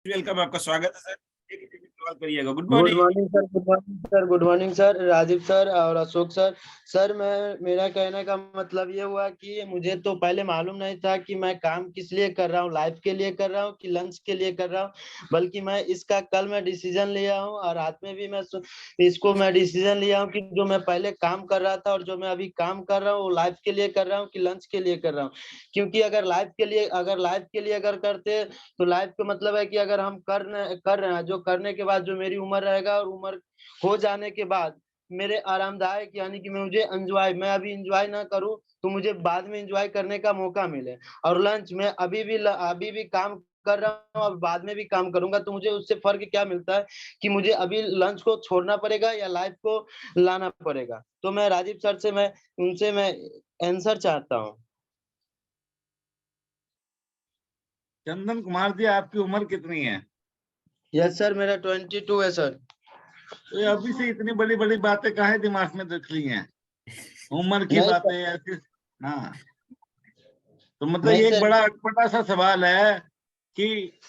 Welcome, आपका स्वागत है सर। एक सवाल करिएगा। Good good morning. Morning sir, good morning sir, good morning sir, Rajiv sir और अशोक सर। सर मेरा कहने का मतलब ये हुआ कि मुझे तो पहले मालूम नहीं था कि मैं काम किस लिए कर रहा हूँ, लाइफ के लिए कर रहा हूँ कि लंच के लिए कर रहा हूँ। बल्कि मैं इसका कल मैं डिसीजन लिया हूँ और रात में भी मैं डिसीजन लिया हूँ कि जो मैं पहले काम कर रहा था और जो मैं अभी काम कर रहा हूँ वो लाइफ के लिए कर रहा हूँ कि लंच के लिए कर रहा हूँ। क्योंकि लाइफ के लिए अगर करते तो लाइफ का मतलब है कि अगर हम कर रहे हैं, जो करने के बाद जो मेरी उम्र रहेगा और उम्र हो जाने के बाद मेरे आरामदायक यानी कि मैं अभी एंजॉय ना करूं तो मुझे बाद में एंजॉय करने का मौका मिले। और लंच में अभी भी काम कर रहा हूँ, अब बाद में भी काम करूंगा, तो मुझे उससे फर्क क्या मिलता है कि मुझे अभी लंच को छोड़ना पड़ेगा या लाइफ को लाना पड़ेगा। तो मैं राजीव सर से मैं आंसर चाहता हूँ। चंदन कुमार जी, आपकी उम्र कितनी है? यस सर, मेरा 22 है सर। तो ये अभी से इतनी बड़ी बड़ी बातें काहे दिमाग में रख ली हैं? उम्र की नहीं बातें सर, ऐसी। हाँ, तो मतलब नहीं ये एक सर। बड़ा अटपटा सा सवाल है कि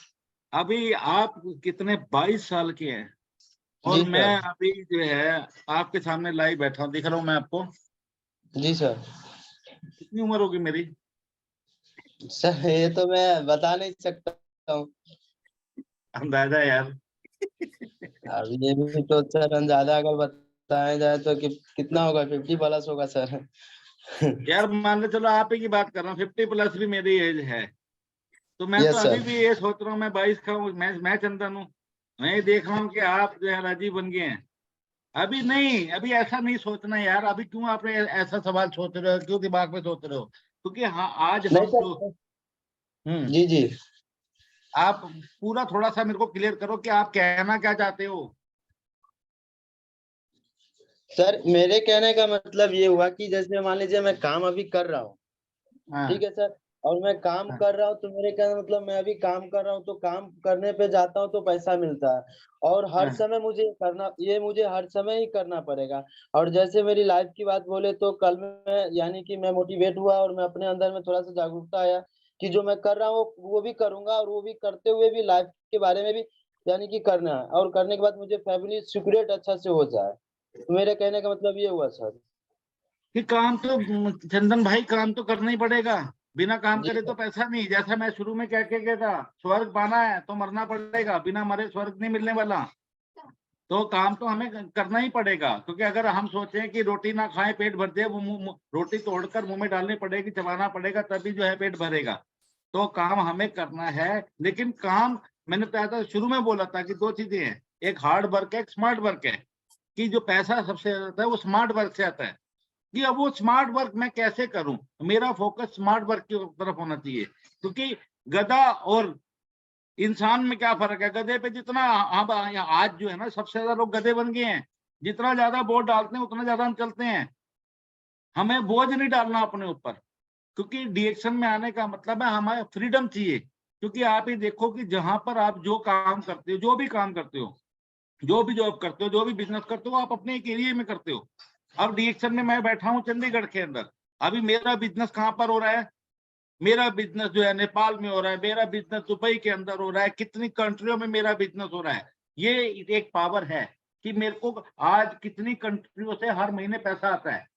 अभी आप कितने 22 साल के हैं और जी मैं सर। अभी जो है आपके सामने लाइव बैठा हूँ, दिख रहा हूँ मैं आपको। जी सर। कितनी उम्र होगी मेरी? सर ये तो मैं बता नहीं सकता हूँ। अंदाजा यार। अब ये भी तो सर अंदाजा अगर बताया जाए तो कितना होगा, 50 प्लस होगा सर। यार मान लो, चलो आप ही की बात कर रहा हूँ, 50 प्लस भी मेरी एज है। तो मैं तो यस अभी सर। भी ये सोच रहा हूँ मैं 22 का हूँ, मैं चंदन हूँ। मैं ये देख रहा हूँ कि आप जो है राजीव बन गए हैं। अभी नहीं, अभी ऐसा नहीं सोचना यार। अभी क्यों आप ऐसा सवाल सोच रहे हो, क्यों दिमाग में सोच रहे हो? क्योंकि हाँ, आज नहीं हम जो सर। हम्म जी जी। आप पूरा थोड़ा सा मेरे को क्लियर करो कि आप कहना क्या चाहते हो। सर मेरे कहने का मतलब ये हुआ कि जैसे मान लीजिए मैं काम अभी कर रहा हूँ, ठीक हाँ, है सर। और मैं काम हाँ, कर रहा हूँ तो मेरे कहने का मतलब मैं अभी काम कर रहा हूँ तो काम करने पे जाता हूँ तो पैसा मिलता है। और हर हाँ, समय मुझे हर समय ही करना पड़ेगा। और जैसे मेरी लाइफ की बात बोले तो कल मैं यानी कि मैं मोटिवेट हुआ और मैं अपने अंदर में थोड़ा सा जागरूकता आया कि जो मैं कर रहा हूँ वो भी करूंगा और वो भी करते हुए भी लाइफ के बारे में भी यानी कि करना है, और करने के बाद मुझे फैमिली सिक्योरेट अच्छा से हो जाए। तो मेरे कहने का मतलब ये हुआ सर। कि काम तो चंदन भाई, काम तो करना ही पड़ेगा। बिना काम जी करे तो सर। पैसा नहीं। जैसा मैं शुरू में कह के गया था, स्वर्ग पाना है तो मरना पड़ेगा, बिना मरे स्वर्ग नहीं मिलने वाला। तो काम तो हमें करना ही पड़ेगा, क्योंकि अगर हम सोचें कि रोटी ना खाएं पेट भर जाए, वो रोटी तोड़कर मुंह में डालनी पड़ेगी, चबाना पड़ेगा, तभी जो है पेट भरेगा। तो काम हमें करना है। लेकिन काम, मैंने तो शुरू में बोला था कि दो चीजें हैं, एक हार्ड वर्क है, एक स्मार्ट वर्क है। कि जो पैसा सबसे ज्यादा आता है वो स्मार्ट वर्क से आता है। कि अब वो स्मार्ट वर्क मैं कैसे करूं, मेरा फोकस स्मार्ट वर्क की तरफ होना चाहिए। क्योंकि गधा और इंसान में क्या फर्क है? गधे पे जितना हम आज जो है ना, सबसे ज्यादा लोग गधे बन गए हैं। जितना ज्यादा बोझ डालते हैं उतना ज्यादा हम चलते हैं। हमें बोझ नहीं डालना अपने ऊपर, क्योंकि डिएक्शन में आने का मतलब है हमें फ्रीडम चाहिए। क्योंकि आप ही देखो कि जहां पर आप जो काम करते हो, जो भी काम करते हो, जो भी जॉब करते हो, जो भी बिजनेस करते हो, आप अपने एक एरिया में करते हो। अब डिएक्शन में मैं बैठा हूँ चंडीगढ़ के अंदर। अभी मेरा बिजनेस कहाँ पर हो रहा है? मेरा बिजनेस जो है नेपाल में हो रहा है, मेरा बिजनेस दुबई के अंदर हो रहा है, कितनी कंट्रियों में मेरा बिजनेस हो रहा है। ये एक पावर है कि मेरे को आज कितनी कंट्रियों से हर महीने पैसा आता है।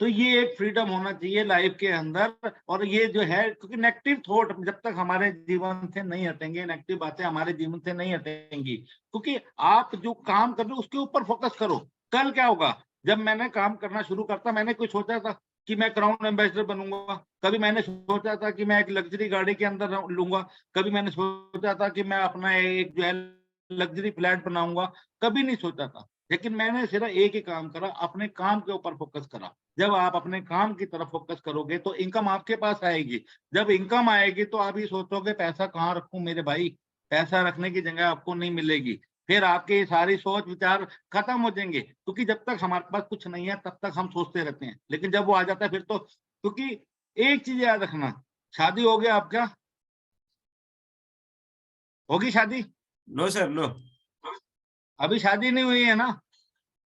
तो ये एक फ्रीडम होना चाहिए लाइफ के अंदर। और ये जो है, क्योंकि नेगेटिव थॉट जब तक हमारे जीवन से नहीं हटेंगे, नेगेटिव बातें हमारे जीवन से नहीं हटेंगी। क्योंकि आप जो काम कर रहे हो उसके ऊपर फोकस करो। कल क्या होगा? जब मैंने काम करना शुरू करता, मैंने कुछ सोचा था कि मैं क्राउन एम्बेसडर बनूंगा। कभी मैंने सोचा था कि मैं एक लग्जरी गाड़ी के अंदर लूंगा। कभी मैंने सोचा था कि मैं अपना एक जो है लग्जरी फ्लैट बनाऊंगा। कभी नहीं सोचा था। लेकिन मैंने सिर्फ एक ही काम करा, अपने काम के ऊपर फोकस करा। जब आप अपने काम की तरफ फोकस करोगे तो इनकम आपके पास आएगी। जब इनकम आएगी तो आप ये सोचोगे पैसा कहाँ रखूं मेरे भाई। पैसा रखने की जगह आपको नहीं मिलेगी। फिर आपके सारी सोच विचार खत्म हो जाएंगे, क्योंकि जब तक हमारे पास कुछ नहीं है तब तक हम सोचते रहते हैं। लेकिन जब वो आ जाता है फिर तो, क्योंकि एक चीज याद रखना, शादी हो गया आपका? होगी शादी? लो सर, लो। अभी शादी नहीं हुई है ना?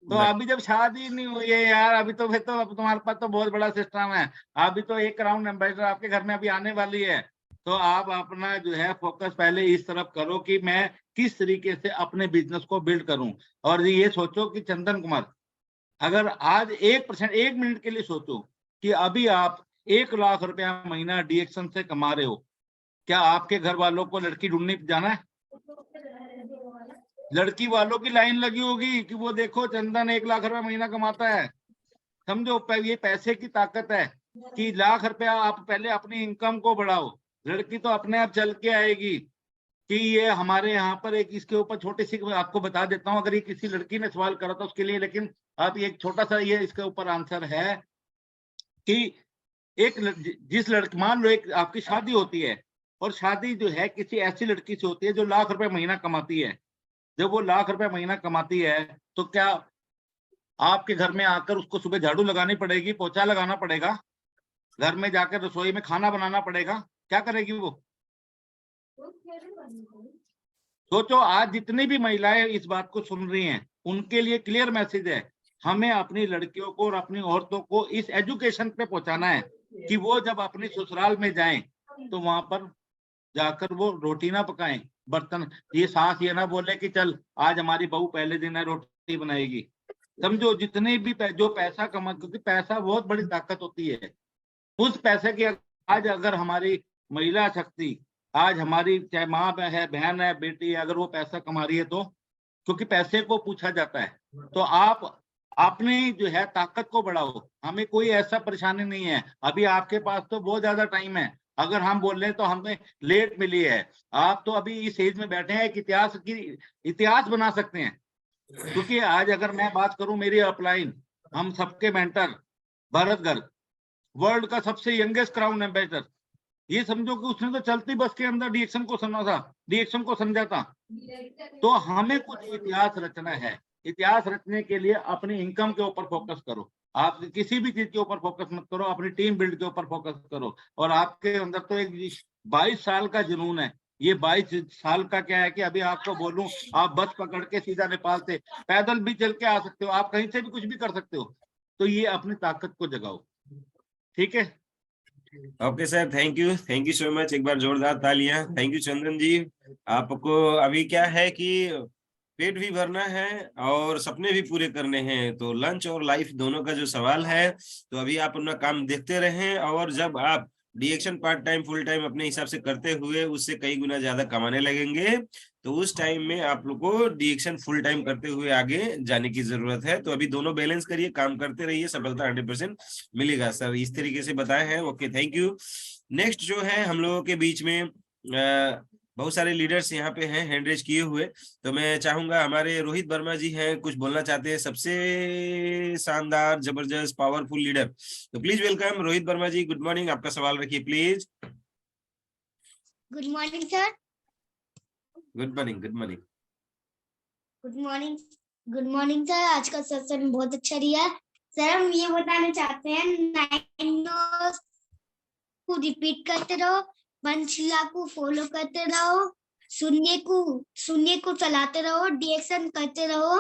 तो नहीं। अभी जब शादी नहीं हुई है यार, अभी तो फिर तो अब तुम्हारे पास तो बहुत बड़ा सिस्टम है। अभी तो एक क्राउन एम्बेसडर आपके घर में अभी आने वाली है। तो आप अपना जो है फोकस पहले इस तरफ करो कि मैं किस तरीके से अपने बिजनेस को बिल्ड करूं। और ये सोचो कि चंदन कुमार, अगर आज 1%, 1 मिनट के लिए सोचो कि अभी आप 1 लाख रुपया महीना डीएक्शन से कमा रहे हो, क्या आपके घर वालों को लड़की ढूंढने जाना है? लड़की वालों की लाइन लगी होगी कि वो देखो चंदन 1 लाख रुपया महीना कमाता है। समझो, ये पैसे की ताकत है कि 1 लाख रुपया आप पहले अपनी इनकम को बढ़ाओ, लड़की तो अपने आप चल के आएगी। कि ये हमारे यहाँ पर एक इसके ऊपर छोटी सी आपको बता देता हूँ, अगर ये किसी लड़की ने सवाल करा था उसके लिए, लेकिन आप ये एक छोटा सा ये इसके ऊपर आंसर है कि जिस लड़की, मान लो एक आपकी शादी होती है और शादी जो है किसी ऐसी लड़की से होती है जो 1 लाख रुपए महीना कमाती है। जब वो 1 लाख रुपए महीना कमाती है तो क्या आपके घर में आकर उसको सुबह झाड़ू लगानी पड़ेगी, पोछा लगाना पड़ेगा, घर में जाकर रसोई में खाना बनाना पड़ेगा? क्या करेगी वो? सोचो, आज जितनी भी महिलाएं इस बात को सुन रही हैं उनके लिए क्लियर मैसेज है, हमें अपनी लड़कियों को और अपनी औरतों को इस एजुकेशन पे पहुंचाना है कि वो जब अपनी ससुराल में जाएं तो वहां पर जाकर वो रोटी ना पकाएं, बर्तन, ये सास ये ना बोले कि चल आज हमारी बहू पहले दिन है रोटी बनाएगी। समझो, जितने भी जो पैसा कमा, क्योंकि पैसा बहुत बड़ी ताकत होती है, उस पैसे की आज अगर हमारी महिला शक्ति, आज हमारी चाहे माँ है, बहन है, बेटी है, अगर वो पैसा कमा रही है तो, क्योंकि पैसे को पूछा जाता है, तो आप अपनी जो है ताकत को बढ़ाओ। हमें कोई ऐसा परेशानी नहीं है, अभी आपके पास तो बहुत ज्यादा टाइम है। अगर हम बोल रहे हैं तो हमें लेट मिली है, आप तो अभी इस एज में बैठे हैं कि इतिहास बना सकते हैं। क्योंकि आज अगर मैं बात करूं, मेरी अपलाइन, हम सबके मेंटर भरत गर्ग, वर्ल्ड का सबसे यंगेस्ट क्राउन एम्बेसडर, ये समझो कि उसने तो चलती बस के अंदर डीएक्शन को समझा था, डीएक्शन को समझा था। तो हमें कुछ इतिहास रचना है। इतिहास रचने के लिए अपनी इनकम के ऊपर फोकस करो, आप किसी भी चीज के ऊपर फोकस मत करो, अपनी टीम बिल्ड के ऊपर फोकस करो। और आपके अंदर तो एक 22 साल का जुनून है। ये 22 साल का क्या है कि अभी आपको बोलूं, आप बस पकड़ के सीधा नेपाल से पैदल भी चल के आ सकते हो, आप कहीं से भी कुछ भी कर सकते हो। तो ये अपनी ताकत को जगाओ, ठीक है? Okay sir, thank you so much. एक बार जोरदार तालियां। थैंक यू चंदन जी। आपको अभी क्या है कि पेट भी भरना है और सपने भी पूरे करने हैं, तो लंच और लाइफ दोनों का जो सवाल है, तो अभी आप अपना काम देखते रहें, और जब आप डीएक्शन पार्ट टाइम फुल टाइम अपने हिसाब से करते हुए उससे कई गुना ज्यादा कमाने लगेंगे, तो उस टाइम में आप लोग को डीएक्शन फुल टाइम करते हुए आगे जाने की जरूरत है। तो अभी दोनों बैलेंस करिए, काम करते रहिए, सफलता 100% मिलेगा। सर इस तरीके से बताए हैं। Okay, thank you. नेक्स्ट जो है हम लोगों के बीच में बहुत सारे लीडर्स यहाँ पे हैं हैंड रेज किए हुए, तो मैं चाहूंगा हमारे रोहित वर्मा जी हैं, कुछ बोलना चाहते हैं, सबसे शानदार जबरदस्त पावरफुल लीडर। तो please welcome Rohit Varma ji. Good morning, आपका सवाल रखिए please. Good morning sir. Good morning. Good morning. Good morning. Good morning sir. आज का सेशन बहुत अच्छा रहा। सर हम ये बताना चाहते हैं, 9 को रिपीट करते रहो, पंचशिला को फॉलो करते रहो, शून्य को चलाते रहो, डीएक्शन करते रहो,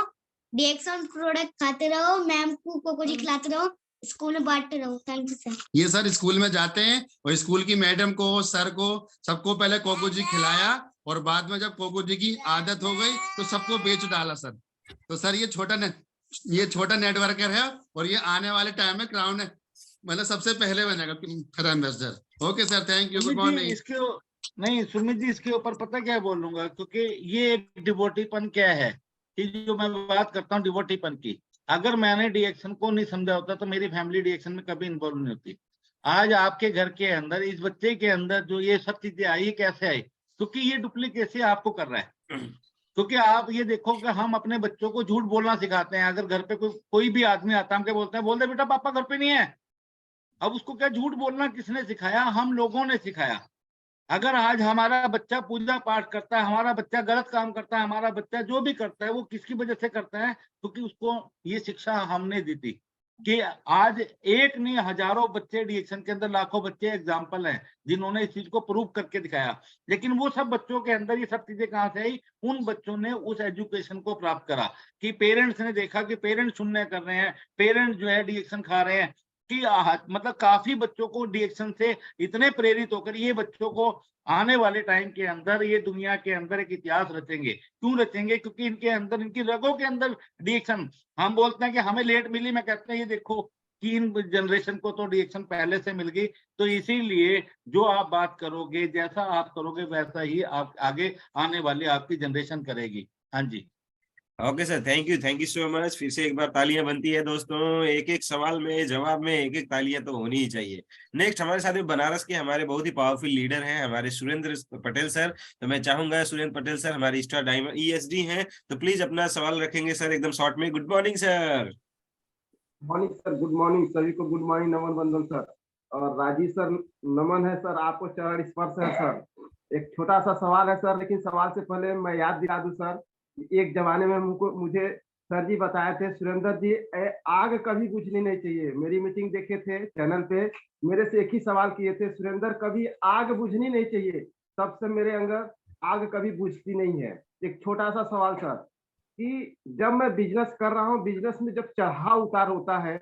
डीएक्शन प्रोडक्ट खाते रहो, मैम को कोकोजी खिलाते रहो, स्कूल में बांटते रहो। Thank you sir. ये सर स्कूल में जाते हैं और स्कूल की मैडम को, सर को, सबको पहले कोकोजी खिलाया और बाद में जब कोकोजी की आदत हो गई तो सबको बेच डाला सर। तो सर ये छोटा नेटवर्कर है और ये आने वाले टाइम में क्राउन है, मतलब सबसे पहले बनेगा खरा ambassador. Okay sir, thank you, good morning. नहीं सुमित जी, इसके ऊपर पता क्या बोलूंगा, क्योंकि ये एक डिवोटीपन क्या है कि जो मैं बात करता हूँ डिवोटीपन की, अगर मैंने डीएक्शन को नहीं समझा होता तो मेरी फैमिली डीएक्शन में कभी इन्वॉल्व नहीं होती। आज आपके घर के अंदर, इस बच्चे के अंदर जो ये सब चीजें आई, कैसे आई? क्योंकि ये डुप्लीकेसी आपको कर रहा है। क्योंकि आप ये देखो कि हम अपने बच्चों को झूठ बोलना सिखाते हैं। अगर घर पे कोई भी आदमी आता है, हम क्या बोलते हैं, बोल दे बेटा पापा घर पे नहीं है। अब उसको क्या झूठ बोलना किसने सिखाया? हम लोगों ने सिखाया। अगर आज हमारा बच्चा पूजा पाठ करता है, हमारा बच्चा गलत काम करता है, हमारा बच्चा जो भी करता है वो किसकी वजह से करता है? क्योंकि उसको ये शिक्षा हमने दी थी कि आज एक नहीं हजारों बच्चे डीएक्शन के अंदर, लाखों बच्चे एग्जाम्पल हैं जिन्होंने इस चीज को प्रूव करके दिखाया। लेकिन वो सब बच्चों के अंदर ये सब चीजें कहाँ से आई? उन बच्चों ने उस एजुकेशन को प्राप्त करा कि पेरेंट्स ने देखा कि पेरेंट्स शून्य कर रहे हैं, पेरेंट्स जो है डीएक्शन खा रहे हैं, कि मतलब काफी बच्चों को डिएक्शन से इतने प्रेरित होकर ये बच्चों को आने वाले टाइम के अंदर ये दुनिया के अंदर एक इतिहास रचेंगे। क्यों रचेंगे? क्योंकि इनके अंदर, इनकी रगों के अंदर डिएक्शन। हम बोलते हैं कि हमें लेट मिली, मैं कहता हूँ ये देखो कि इन जनरेशन को तो डिएक्शन पहले से मिल गई। तो इसीलिए जो आप बात करोगे, जैसा आप करोगे, वैसा ही आप आगे आने वाली आपकी जनरेशन करेगी। हाँ जी, okay sir, thank you so much. फिर से एक बार तालियां बनती है दोस्तों, एक एक सवाल में जवाब में एक एक तालियां तो होनी ही चाहिए। नेक्स्ट हमारे साथ में बनारस के हमारे बहुत ही पावरफुल लीडर हैं हमारे सुरेंद्र पटेल सर। तो मैं चाहूंगा सुरेंद्र पटेल सर हमारे स्टार डायमंड ESD हैं, तो प्लीज अपना सवाल रखेंगे सर एकदम शॉर्ट में। Good morning sir. Morning sir, good morning सभी को, गुड मॉर्निंग, नमन वंदन सर। और राजीव सर नमन है सर, आपको चरण स्पर्श है सर। एक छोटा सा सवाल है सर, लेकिन सवाल से पहले मैं याद दिला दूं सर, एक जमाने में मुझे सर जी बताए थे, सुरेंद्र जी आग कभी बुझनी नहीं चाहिए। मेरी मीटिंग देखे थे चैनल पे, मेरे से एक ही सवाल किए थे, सुरेंद्र कभी आग बुझनी नहीं चाहिए। तब से मेरे अंदर आग कभी बुझती नहीं है। एक छोटा सा सवाल सर, कि जब मैं बिजनेस कर रहा हूँ, बिजनेस में जब चढ़ाव उतार होता है,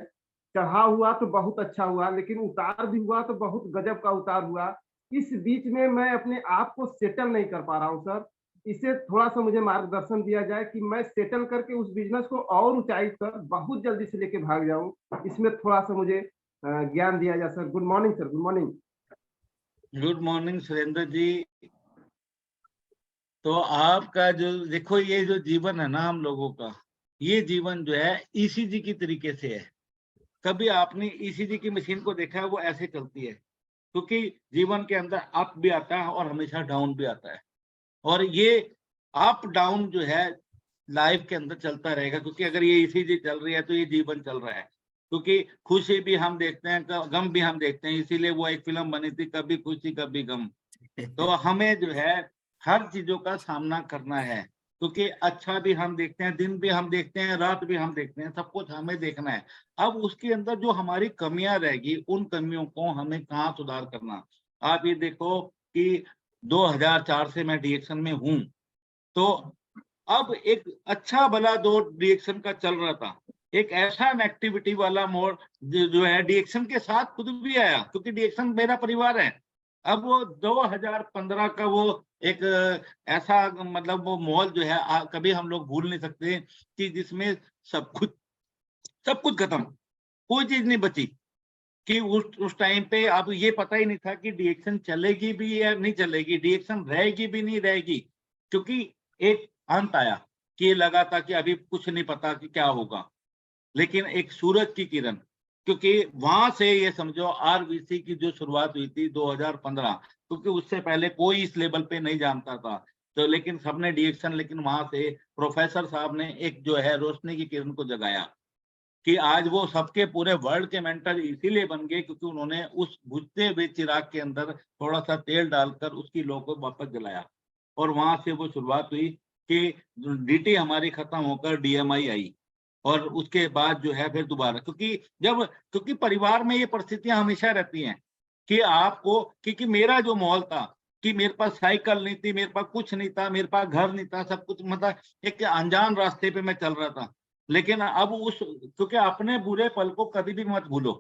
चढ़ाव हुआ तो बहुत अच्छा हुआ, लेकिन उतार भी हुआ तो बहुत गजब का उतार हुआ। इस बीच में मैं अपने आप को सेटल नहीं कर पा रहा हूँ सर। इसे थोड़ा सा मुझे मार्गदर्शन दिया जाए कि मैं सेटल करके उस बिजनेस को और ऊंचाई पर बहुत जल्दी से लेके भाग जाऊं। इसमें थोड़ा सा मुझे ज्ञान दिया जाए sir. Good morning sir, good morning. Good morning Surendra ji. तो आपका जो देखो, ये जो जीवन है ना हम लोगों का, ये जीवन जो है ECG की तरीके से है। कभी आपने ECG की मशीन को देखा है? वो ऐसे चलती है, क्योंकि जीवन के अंदर अप भी आता है और हमेशा डाउन भी आता है। और ये अप डाउन जो है लाइफ के अंदर चलता रहेगा, क्योंकि अगर ये ECG चल रही है तो ये जीवन चल रहा है। क्योंकि खुशी भी हम देखते हैं, गम भी हम देखते हैं। इसीलिए वो एक फिल्म बनी थी, कभी खुशी कभी गम। तो हमें जो है हर चीजों का सामना करना है, क्योंकि अच्छा भी हम देखते हैं, दिन भी हम देखते हैं, रात भी हम देखते हैं, सब कुछ हमें देखना है। अब उसके अंदर जो हमारी कमियां रहेगी, उन कमियों को हमें कहाँ सुधार करना। आप ये देखो कि 2004 से मैं डिएक्शन में हूँ, तो अब एक अच्छा भला दो डिएक्शन का चल रहा था, एक ऐसा एक्टिविटी वाला मोड जो है डिएक्शन के साथ खुद भी आया, क्योंकि डिएक्शन मेरा परिवार है। अब वो 2015 का वो एक ऐसा मतलब वो माहौल जो है कभी हम लोग भूल नहीं सकते, कि जिसमें सब कुछ खत्म, कोई चीज नहीं बची। कि उस टाइम पे अब ये पता ही नहीं था कि डिएक्शन चलेगी भी या नहीं चलेगी, डिएक्शन रहेगी भी नहीं रहेगी, क्योंकि एक अंत आया कि ये लगा था कि अभी कुछ नहीं पता कि क्या होगा। लेकिन एक सूरज की किरण, क्योंकि वहां से ये समझो RVC की जो शुरुआत हुई थी 2015, क्योंकि उससे पहले कोई इस लेवल पे नहीं जानता था। तो लेकिन सबने डिएक्शन, लेकिन वहां से प्रोफेसर साहब ने एक जो है रोशनी की किरण को जगाया, कि आज वो सबके पूरे वर्ल्ड के मेंटर इसीलिए बन गए, क्योंकि उन्होंने उस बुझते हुए चिराग के अंदर थोड़ा सा तेल डालकर उसकी लौ को वापस जलाया। और वहां से वो शुरुआत हुई कि DT हमारी खत्म होकर DMI आई, और उसके बाद जो है फिर दोबारा, क्योंकि परिवार में ये परिस्थितियां हमेशा रहती हैं कि आपको, क्योंकि मेरा जो माहौल था कि मेरे पास साइकिल नहीं थी, मेरे पास कुछ नहीं था, मेरे पास घर नहीं था, सब कुछ मतलब एक अनजान रास्ते पे मैं चल रहा था। लेकिन अब क्योंकि अपने बुरे पल को कभी भी मत भूलो,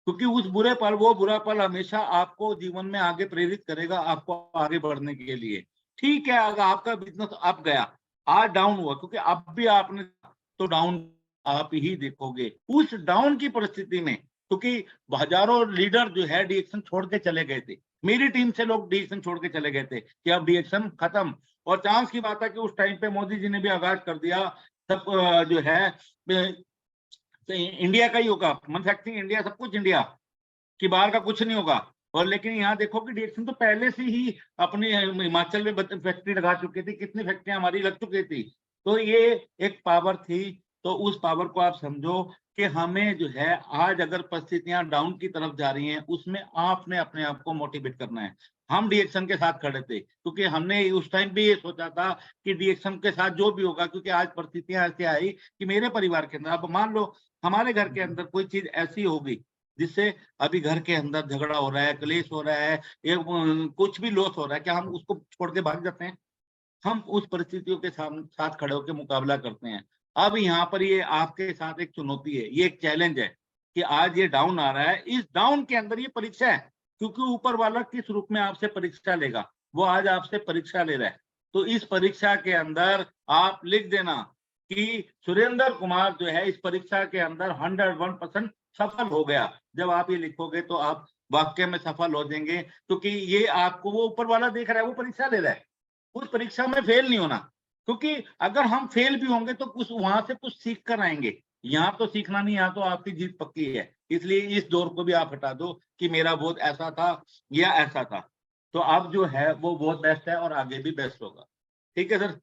क्योंकि उस बुरे पल, वो बुरा पल हमेशा आपको जीवन में आगे प्रेरित करेगा, आपको आगे बढ़ने के लिए। ठीक है, अगर आपका बिजनेस अप गया, आज डाउन हुआ, क्योंकि अब भी आपने तो डाउन आप ही देखोगे। उस डाउन की परिस्थिति में, क्योंकि हजारों लीडर जो है डिएक्शन छोड़ के चले गए थे, मेरी टीम से लोग डिएक्शन छोड़ के चले गए थे कि अब डिएक्शन खत्म। और चांस की बात है कि उस टाइम पे मोदी जी ने भी आगाज कर दिया, सब जो है इंडिया का ही होगा, मैन्युफैक्चरिंग इंडिया, सब कुछ इंडिया कि बाहर का कुछ नहीं होगा। और लेकिन यहाँ देखो कि डिएक्शन तो पहले से ही अपने हिमाचल में फैक्ट्री लगा चुके थे, कितनी फैक्ट्रियां हमारी लग चुकी थी। तो ये एक पावर थी। तो उस पावर को आप समझो कि हमें जो है आज अगर परिस्थितियां डाउन की तरफ जा रही हैं, उसमें आपने अपने आप को मोटिवेट करना है। हम डिएक्शन के साथ खड़े थे, क्योंकि हमने उस टाइम भी ये सोचा था कि डिएक्शन के साथ जो भी होगा, क्योंकि आज परिस्थितियां ऐसी आई कि मेरे परिवार के अंदर, अब मान लो हमारे घर के अंदर कोई चीज ऐसी होगी जिससे अभी घर के अंदर झगड़ा हो रहा है, क्लेश हो रहा है, कुछ भी लॉस हो रहा है, क्या हम उसको छोड़ के भाग जाते हैं? हम उस परिस्थितियों के साथ खड़े होकर मुकाबला करते हैं। अब यहाँ पर ये आपके साथ एक चुनौती है, ये एक चैलेंज है कि आज ये डाउन आ रहा है, इस डाउन के अंदर ये परीक्षा है, क्योंकि ऊपर वाला किस रूप में आपसे परीक्षा लेगा, वो आज आपसे परीक्षा ले रहा है। तो इस परीक्षा के अंदर आप लिख देना कि सुरेंद्र कुमार जो है इस परीक्षा के अंदर 101% सफल हो गया। जब आप ये लिखोगे तो आप वाक्य में सफल हो जाएंगे, क्योंकि ये आपको वो ऊपर वाला देख रहा है, वो परीक्षा ले रहा है। उस परीक्षा में फेल नहीं होना, क्योंकि अगर हम फेल भी होंगे तो कुछ वहां से कुछ सीख कर आएंगे। यहाँ तो सीखना नहीं, यहाँ तो आपकी जीत पक्की है। इसलिए इस दौर को भी आप हटा दो कि मेरा बहुत ऐसा था या ऐसा था। तो अब जो है वो बहुत बेस्ट है और आगे भी बेस्ट होगा। ठीक है सर।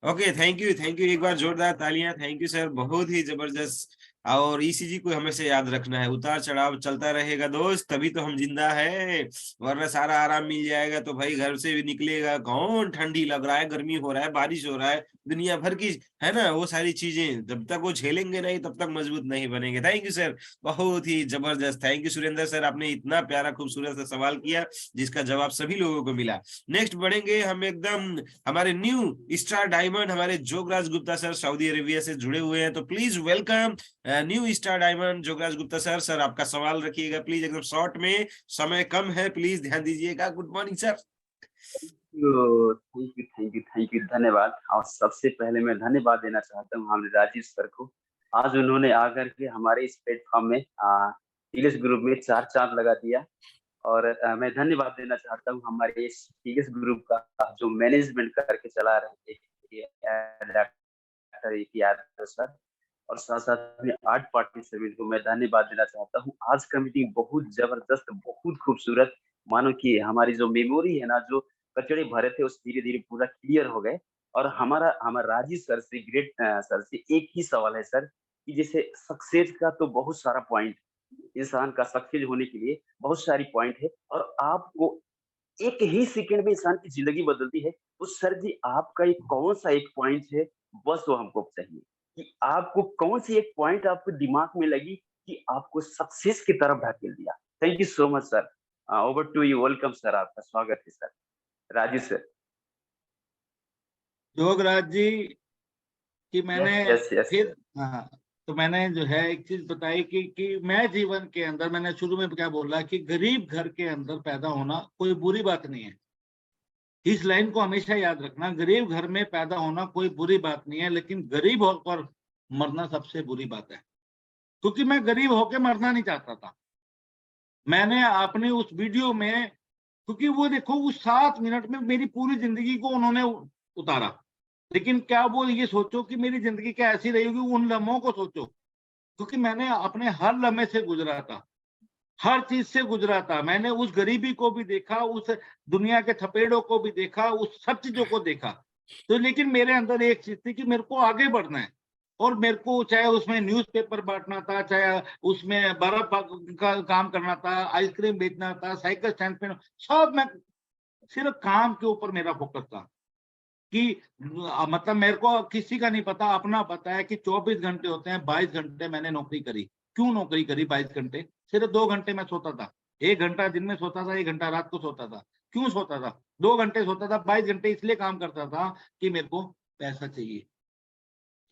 ओके, थैंक यू एक बार जोरदार तालियां। थैंक यू सर, बहुत ही जबरदस्त। और ईसीजी को हमेशा याद रखना है, उतार चढ़ाव चलता रहेगा दोस्त, तभी तो हम जिंदा है। वरना सारा आराम मिल जाएगा तो भाई घर से भी निकलेगा कौन, ठंडी लग रहा है, गर्मी हो रहा है, बारिश हो रहा है, दुनिया भर की है ना वो सारी चीजें, जब तक वो झेलेंगे नहीं तब तक मजबूत नहीं बनेंगे। थैंक यू सर, बहुत ही जबरदस्त। थैंक यू सुरेंद्र सर, आपने इतना प्यारा खूबसूरत सा सवाल किया जिसका जवाब सभी लोगों को मिला। नेक्स्ट बढ़ेंगे हम एकदम हमारे न्यू स्टार डायमंड, हमारे Jograj Gupta sir Saudi Arabia से जुड़े हुए हैं। तो please welcome new star diamond Jograj Gupta sir. Sir आपका सवाल रखिएगा प्लीज एकदम शॉर्ट में, समय कम है, प्लीज ध्यान दीजिएगा। Good morning sir. Thank you, धन्यवाद। और सबसे पहले मैं धन्यवाद देना चाहता हूँ हमारे राजीव सर को। आज उन्होंने आकर के हमारे इस प्लेटफॉर्म में टीएस ग्रुप में 4 चांद लगा दिया। और मैं धन्यवाद देना चाहता हूँ हमारे इस टीएस ग्रुप का जो मैनेजमेंट करके चला रहे हैं डॉक्टर सर, और साथ साथ में 8 पार्टिसिपेंट को मैं धन्यवाद देना चाहता हूँ। आज का मीटिंग बहुत जबरदस्त, बहुत खूबसूरत, मानो कि हमारी जो मेमोरी है ना, जो कचड़े भरे थे उस धीरे धीरे पूरा क्लियर हो गए। और हमारा राजीव सर से, ग्रेट सर से एक ही सवाल है सर, कि जैसे सक्सेस का तो बहुत सारा पॉइंट, इंसान का सक्सेस होने के लिए बहुत सारी पॉइंट है, और आपको एक ही सेकंड में इंसान की जिंदगी बदलती है। तो सर जी आपका एक कौन सा एक पॉइंट है, बस वो हमको चाहिए कि आपको कौन सी एक पॉइंट आपको दिमाग में लगी कि आपको सक्सेस की तरफ ढकेल दिया। Thank you so much sir. Over to you. Welcome sir, आपका स्वागत है सर। राजीव सर। जोगराज जी कि मैंने यस फिर हाँ, तो मैंने जो है एक चीज बताई कि मैं जीवन के अंदर, मैंने शुरू में क्या बोला कि गरीब घर के अंदर पैदा होना कोई बुरी बात नहीं है। इस लाइन को हमेशा याद रखना, गरीब घर में पैदा होना कोई बुरी बात नहीं है, लेकिन गरीब होकर मरना सबसे बुरी बात है। क्योंकि मैं गरीब होकर मरना नहीं चाहता था। मैंने अपने उस वीडियो में, क्योंकि वो देखो उस 7 मिनट में मेरी पूरी जिंदगी को उन्होंने उतारा, लेकिन क्या वो ये सोचो कि मेरी जिंदगी क्या ऐसी रही होगी, उन लम्हों को सोचो। क्योंकि मैंने अपने हर लम्हे से गुजरा था, हर चीज से गुजरा था। मैंने उस गरीबी को भी देखा, उस दुनिया के थपेड़ों को भी देखा, उस सब चीजों को देखा। तो लेकिन मेरे अंदर एक चीज थी कि मेरे को आगे बढ़ना है, और मेरे को चाहे उसमें न्यूज़पेपर बांटना था, चाहे उसमें बर्फ का काम करना था, आइसक्रीम बेचना था, साइकिल स्टैंड पे, सब मैं सिर्फ काम के ऊपर मेरा फोकस था। कि मतलब मेरे को किसी का नहीं पता, अपना पता है कि 24 घंटे होते हैं, 22 घंटे मैंने नौकरी करी। क्यों नौकरी करी 22 घंटे? सिर्फ 2 घंटे मैं सोता था, 1 घंटा दिन में सोता था, 1 घंटा रात को सोता था। क्यों सोता था? 2 घंटे सोता था, 22 घंटे इसलिए काम करता था कि मेरे को पैसा चाहिए,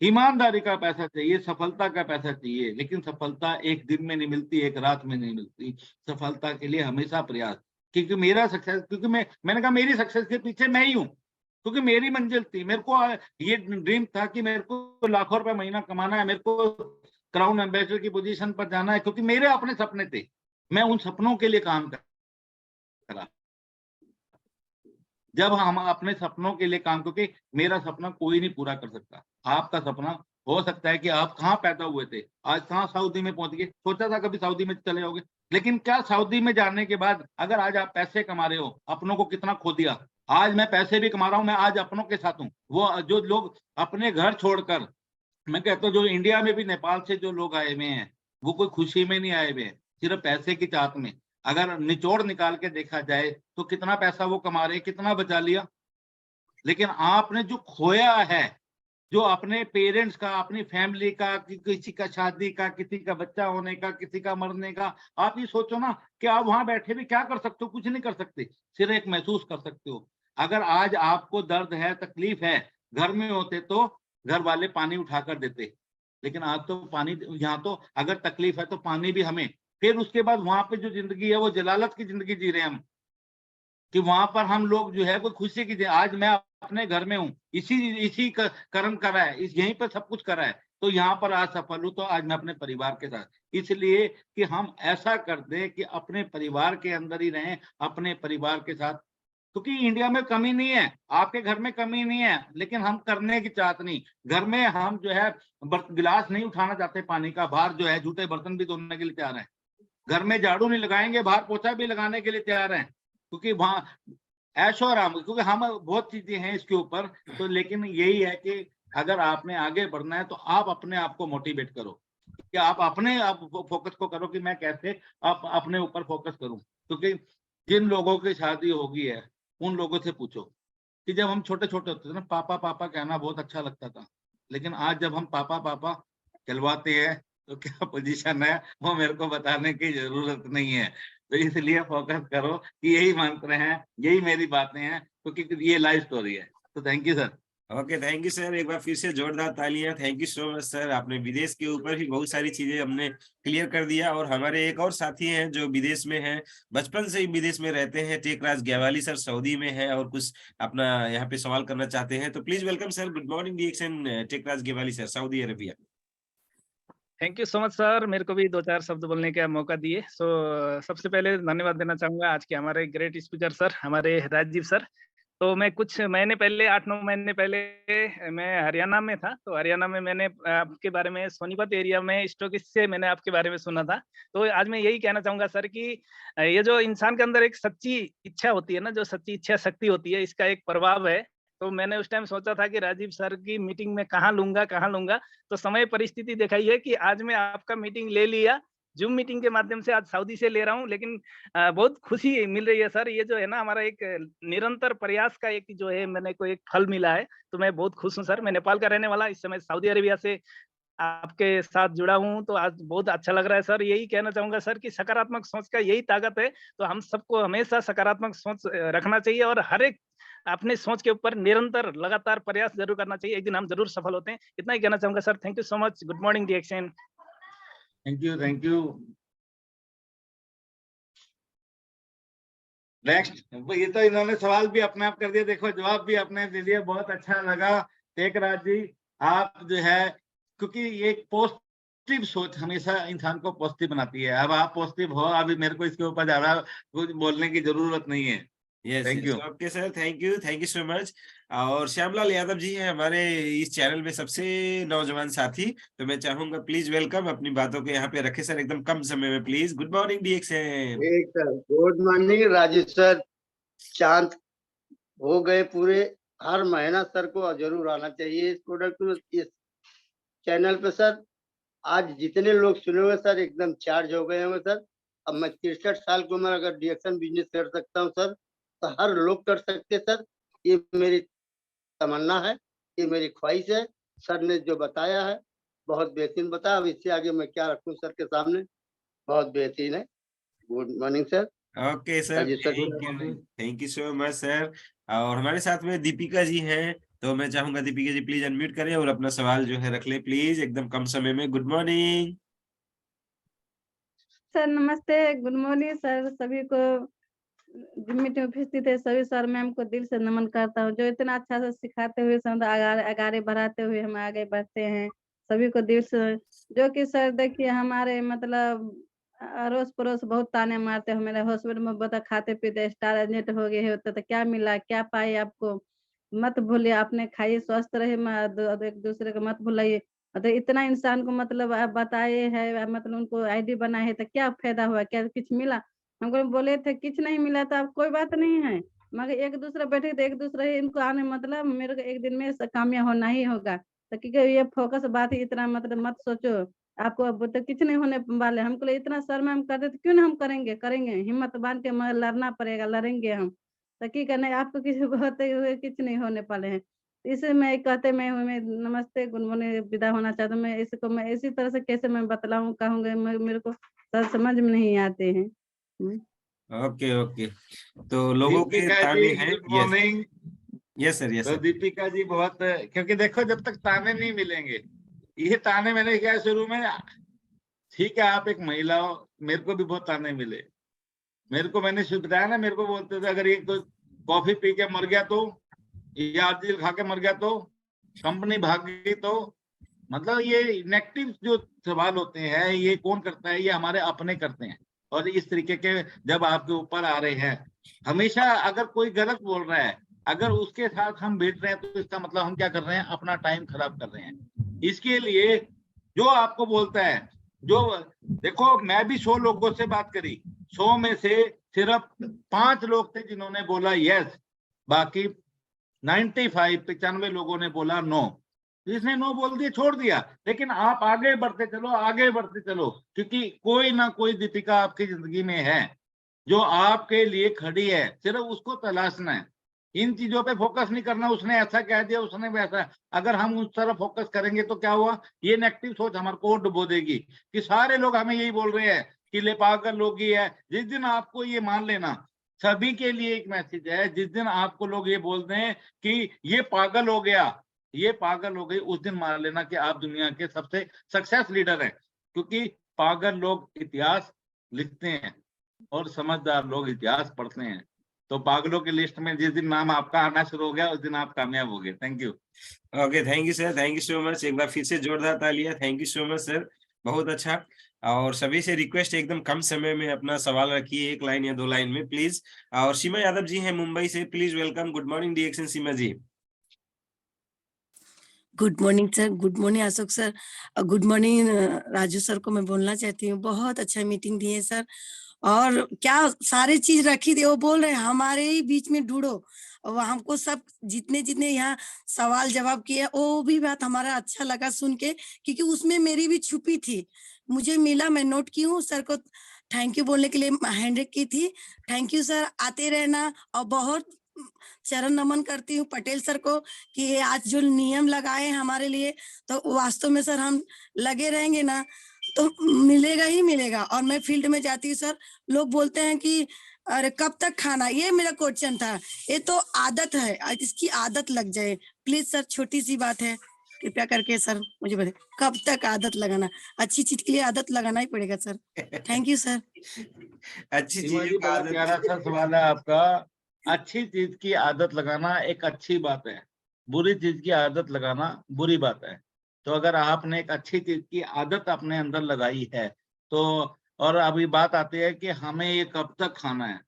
ईमानदारी का पैसा चाहिए, सफलता का पैसा चाहिए। लेकिन सफलता एक दिन में नहीं मिलती, एक रात में नहीं मिलती। सफलता के लिए हमेशा प्रयास, क्योंकि मेरा सक्सेस, क्योंकि मैंने कहा मेरी सक्सेस के पीछे मैं ही हूँ, क्योंकि मेरी मंजिल थी। मेरे को ये ड्रीम था कि मेरे को लाखों रुपए महीना कमाना है, मेरे को क्राउन एम्बेसडर की पोजीशन पर जाना है, क्योंकि मेरे अपने सपने थे। मैं उन सपनों के लिए काम करा। जब हम अपने सपनों के लिए काम, क्योंकि मेरा सपना कोई नहीं पूरा कर सकता। आपका सपना हो सकता है कि आप कहाँ पैदा हुए थे, आज कहाँ सऊदी में पहुंच गए। सोचा था कभी सऊदी में चले जाओगे, लेकिन क्या सऊदी में जाने के बाद अगर आज आप पैसे कमा रहे हो, अपनों को कितना खो दिया। आज मैं पैसे भी कमा रहा हूँ, मैं आज अपनों के साथ हूँ। वो जो लोग अपने घर छोड़कर, मैं कहता हूँ जो इंडिया में भी नेपाल से जो लोग आए हुए हैं, वो कोई खुशी में नहीं आए हुए हैं, सिर्फ पैसे की चाहत में। अगर निचोड़ निकाल के देखा जाए तो कितना पैसा वो कमा रहे, कितना बचा लिया। लेकिन आपने जो खोया है, जो अपने पेरेंट्स का, अपनी फैमिली का, किसी का शादी का, किसी का बच्चा होने का, किसी का मरने का, आप ये सोचो ना कि आप वहां बैठे भी क्या कर सकते हो? कुछ नहीं कर सकते, सिर्फ एक महसूस कर सकते हो। अगर आज आपको दर्द है, तकलीफ है, घर में होते तो घर वाले पानी उठा कर देते, लेकिन आज तो पानी यहाँ तो अगर तकलीफ है तो पानी भी हमें, फिर उसके बाद वहां पे जो जिंदगी है वो जलालत की जिंदगी जी रहे हैं हम, कि वहां पर हम लोग जो है कोई खुशी की, आज मैं अपने घर में हूँ, इसी कर्म करा है, यहीं पर सब कुछ करा है, तो यहाँ पर आज सफल हूँ, तो आज मैं अपने परिवार के साथ, इसलिए कि हम ऐसा कर दें कि अपने परिवार के अंदर ही रहें, अपने परिवार के साथ, क्योंकि इंडिया में कमी नहीं है, आपके घर में कमी नहीं है, लेकिन हम करने की चाहत नहीं, घर में हम जो है गिलास नहीं उठाना चाहते पानी का, बाहर जो है जूठे बर्तन भी धोने के लिए तैयार हैं, घर में झाड़ू नहीं लगाएंगे, बाहर पोछा भी लगाने के लिए तैयार हैं, क्योंकि वहां ऐशो आराम, क्योंकि हम बहुत चीजें हैं इसके ऊपर, तो लेकिन यही है कि अगर आपने आगे बढ़ना है तो आप अपने आप को मोटिवेट करो, कि आप अपने आप फोकस को करो कि मैं कैसे अपने ऊपर फोकस करूं, क्योंकि जिन लोगों की शादी होगी है उन लोगों से पूछो कि जब हम छोटे छोटे होते थे ना, पापा पापा कहना बहुत अच्छा लगता था, लेकिन आज जब हम पापा पापा कहलवाते हैं तो क्या पोजीशन है वो मेरे को बताने की जरूरत नहीं है, तो इसलिए फोकस करो कि यही मंत्र हैं, यही मेरी बातें हैं, क्योंकि ये लाइफ स्टोरी है। तो thank you sir. Okay, thank you sir, एक बार फिर से जोरदार तालियां। Thank you so much sir, आपने विदेश के ऊपर भी बहुत सारी चीजें हमने क्लियर कर दिया। और हमारे एक और साथी हैं जो विदेश में हैं, बचपन से ही विदेश में रहते हैं, टेकराज ग्यावाली सर सऊदी में है और कुछ अपना यहाँ पे सवाल करना चाहते हैं, तो please welcome sir. Good morning DXN Tekraj Gyawali sir, Saudi Arabia. Thank you so much sir, मेरे को भी 2-4 शब्द बोलने का मौका दिए। सबसे पहले धन्यवाद देना चाहूंगा आज के हमारे ग्रेट स्पीकर सर, हमारे राजीव सर। तो मैं कुछ महीने पहले 8-9 महीने पहले मैं हरियाणा में था, तो हरियाणा में मैंने आपके बारे में सोनीपत एरिया में स्टॉकिस्ट से मैंने आपके बारे में सुना था। तो आज मैं यही कहना चाहूंगा सर कि ये जो इंसान के अंदर एक सच्ची इच्छा होती है ना, जो सच्ची इच्छा शक्ति होती है, इसका एक प्रभाव है। तो मैंने उस टाइम सोचा था कि राजीव सर की मीटिंग में कहाँ लूंगा, तो समय परिस्थिति दिखाई है कि आज मैं आपका मीटिंग ले लिया, जूम मीटिंग के माध्यम से आज सऊदी से ले रहा हूँ। लेकिन बहुत खुशी मिल रही है सर, ये जो है ना हमारा एक निरंतर प्रयास का एक जो है मैंने को एक फल मिला है, तो मैं बहुत खुश हूँ सर। मैं नेपाल का रहने वाला, इस समय सऊदी अरेबिया से आपके साथ जुड़ा हूँ, तो आज बहुत अच्छा लग रहा है सर। यही कहना चाहूंगा सर कि सकारात्मक सोच का यही ताकत है, तो हम सबको हमेशा सकारात्मक सोच रखना चाहिए और हर एक अपने सोच के ऊपर निरंतर लगातार प्रयास जरूर करना चाहिए, एक दिन हम जरूर सफल होते हैं। इतना ही कहना चाहूंगा sir. Thank you so much. Good morning DXN. Thank you, thank you. Next, ये तो इन्होंने सवाल भी अपने आप कर दिया, देखो जवाब भी अपने दे दिया, बहुत अच्छा लगा। टेकराज जी आप जो है, क्योंकि ये पॉजिटिव सोच हमेशा इंसान को पॉजिटिव बनाती है। अब आप पॉजिटिव हो, अभी मेरे को इसके ऊपर ज्यादा कुछ बोलने की जरूरत नहीं है। Yes, thank you. Okay sir, thank you so much. और श्यामलाल यादव जी हैं हमारे इस चैनल में सबसे नौजवान साथी, तो मैं चाहूंगा प्लीज वेलकम, अपनी बातों को यहाँ पे रखे सर एकदम कम समय में प्लीज। Good morning DXN. एक sir good morning Rajesh sir. चांद हो गए पूरे, हर महीना सर को जरूर आना चाहिए इस प्रोडक्ट में, इस चैनल पे सर। आज जितने लोग सुने हुए सर एकदम चार्ज हो गए होंगे सर। अब मैं 63 साल की उम्र अगर डीएक्सएन बिजनेस कर सकता हूँ सर, तो हर लोग कर सकते सर। ये मेरी तमन्ना है, ये मेरी ख्वाहिश है। सर ने जो बताया है बहुत बेहतरीन बताया, अब इससे आगे मैं क्या रखूं सर के सामने, बहुत बेहतरीन है। Good morning sir. Okay sir, thank you so much sir. और हमारे साथ में दीपिका जी हैं, तो मैं चाहूंगा दीपिका जी प्लीज अनम्यूट करें और अपना सवाल जो है रख ले प्लीज एकदम कम समय में। Good morning sir. नमस्ते, गुड मॉर्निंग सर। सभी को मीटिंग में उपस्थित है सभी सर मैम को दिल से नमन करता हूँ, जो इतना अच्छा से सिखाते हुए आगे बढ़ाते हुए हम आगे बढ़ते हैं, सभी को दिल से। जो कि सर देखिए हमारे मतलब अड़ोस पड़ोस बहुत ताने मारते हैं, मेरे हॉस्पिटल में बता खाते पीते स्टार एजेंट हो गए हो, तो क्या मिला क्या पाए आपको, मत भूलिए, आपने खाइए स्वस्थ रहे, एक दूसरे को मत भूलिए। तो इतना इंसान को मतलब आप बताए है, मतलब उनको आईडी बनाए है, तो क्या फायदा हुआ, क्या कुछ मिला? हमको बोले थे कुछ नहीं मिला, तो अब कोई बात नहीं है, मगर एक दूसरे बैठे तो एक दूसरे इनको आने मतलब मेरे को एक दिन में कामयाब होना ही होगा। तो क्योंकि ये फोकस बात है, इतना मतलब मत सोचो, आपको अब तो कुछ नहीं होने वाले। हमको इतना सर मैम करते तो क्यों ना हम करेंगे, हिम्मत बांध के लड़ना पड़ेगा, लड़ेंगे हम। तो की करने आपको किसी होते हुए कुछ नहीं होने वाले हैं। इसे मैं कहते मैं नमस्ते गुड मॉर्निंग विदा होना चाहता हूँ। मैं इसको मैं इसी तरह से कैसे मैं बतलाऊं कहूँगे, मेरे को सर समझ में नहीं आते हैं। ओके ओके, तो लोगों के ताने हैं। Good morning. Yes sir, yes तो सर। दीपिका जी बहुत, क्योंकि देखो जब तक ताने नहीं मिलेंगे ये ताने मैंने क्या शुरू में, ठीक है आप एक महिला हो, मेरे को भी बहुत ताने मिले। मेरे को, मैंने शुरू बताया ना, मेरे को बोलते थे अगर एक तो कॉफी पी के मर गया तो, या आदिल खा के मर गया तो, कंपनी भाग गई तो, मतलब ये नेगेटिव जो सवाल होते हैं ये कौन करता है? ये हमारे अपने करते हैं। और इस तरीके के जब आपके ऊपर आ रहे हैं, हमेशा अगर कोई गलत बोल रहा है, अगर उसके साथ हम बैठ रहे हैं तो इसका मतलब हम क्या कर रहे हैं? अपना टाइम खराब कर रहे हैं। इसके लिए जो आपको बोलता है, जो देखो, मैं भी 100 लोगों से बात करी, 100 में से सिर्फ 5 लोग थे जिन्होंने बोला यस, बाकी 95 लोगों ने बोला नो। जिसने नो बोल दिया छोड़ दिया। लेकिन आप आगे बढ़ते चलो, आगे बढ़ते चलो, क्योंकि कोई ना कोई दीपिका आपकी जिंदगी में है जो आपके लिए खड़ी है, सिर्फ उसको तलाशना है। इन चीजों पे फोकस नहीं करना, उसने ऐसा कह दिया, उसने वैसा। अगर हम उस तरफ फोकस करेंगे तो क्या हुआ? ये नेगेटिव सोच हमारे को डुबो देगी कि सारे लोग हमें यही बोल रहे हैं कि ले पागल लोग ही है। जिस दिन आपको ये मान लेना, सभी के लिए एक मैसेज है, जिस दिन आपको लोग ये बोलते हैं कि ये पागल हो गया, ये पागल हो गई, उस दिन मान लेना कि आप दुनिया के सबसे सक्सेस लीडर हैं। क्योंकि पागल लोग इतिहास लिखते हैं और समझदार लोग इतिहास पढ़ते हैं। तो पागलों की लिस्ट में जिस दिन नाम आपका आना शुरू हो गया, उस दिन आप कामयाब हो गए। Thank you. Okay, thank you sir, thank you so much. एक बार फिर से जोरदार तालियां। Thank you so much sir, बहुत अच्छा। और सभी से रिक्वेस्ट, एकदम कम समय में अपना सवाल रखिए, 1 लाइन या 2 लाइन में प्लीज। और सीमा यादव जी हैं मुंबई से, please welcome. Good morning DXN Seema ji. Good morning sir, good morning Ashok sir, good morning Raju sir को मैं बोलना चाहती हूँ, बहुत अच्छा मीटिंग दिए सर। और क्या सारे चीज रखी थी, वो बोल रहे हैं हमारे ही बीच में ढूंढो। और हमको सब जितने जितने यहाँ सवाल जवाब किए, वो भी बात हमारा अच्छा लगा सुन के, क्योंकि उसमें मेरी भी छुपी थी, मुझे मिला, मैं नोट की हूँ। सर को थैंक यू बोलने के लिए हैंड की थी। थैंक यू सर, आते रहना। और बहुत चरण नमन करती हूँ पटेल सर को कि ये आज जो नियम लगाए हैं हमारे लिए, तो वास्तव में सर हम लगे रहेंगे ना तो मिलेगा ही मिलेगा। और मैं फील्ड में जाती हूँ सर, लोग बोलते हैं कि अरे कब तक खाना, ये मेरा क्वेश्चन था। ये तो आदत है, इसकी आदत लग जाए प्लीज सर, छोटी सी बात है, कृपया करके सर मुझे बताइए कब तक आदत लगाना। अच्छी चीज के लिए आदत लगाना ही पड़ेगा सर। Thank you sir. अच्छी सीमा जी, चीजों का बड़ा प्यारा सा सवाल है आपका। अच्छी चीज की आदत लगाना एक अच्छी बात है, बुरी चीज की आदत लगाना बुरी बात है। तो अगर आपने एक अच्छी चीज की आदत अपने अंदर लगाई है तो, और अभी बात आती है कि हमें ये कब तक खाना है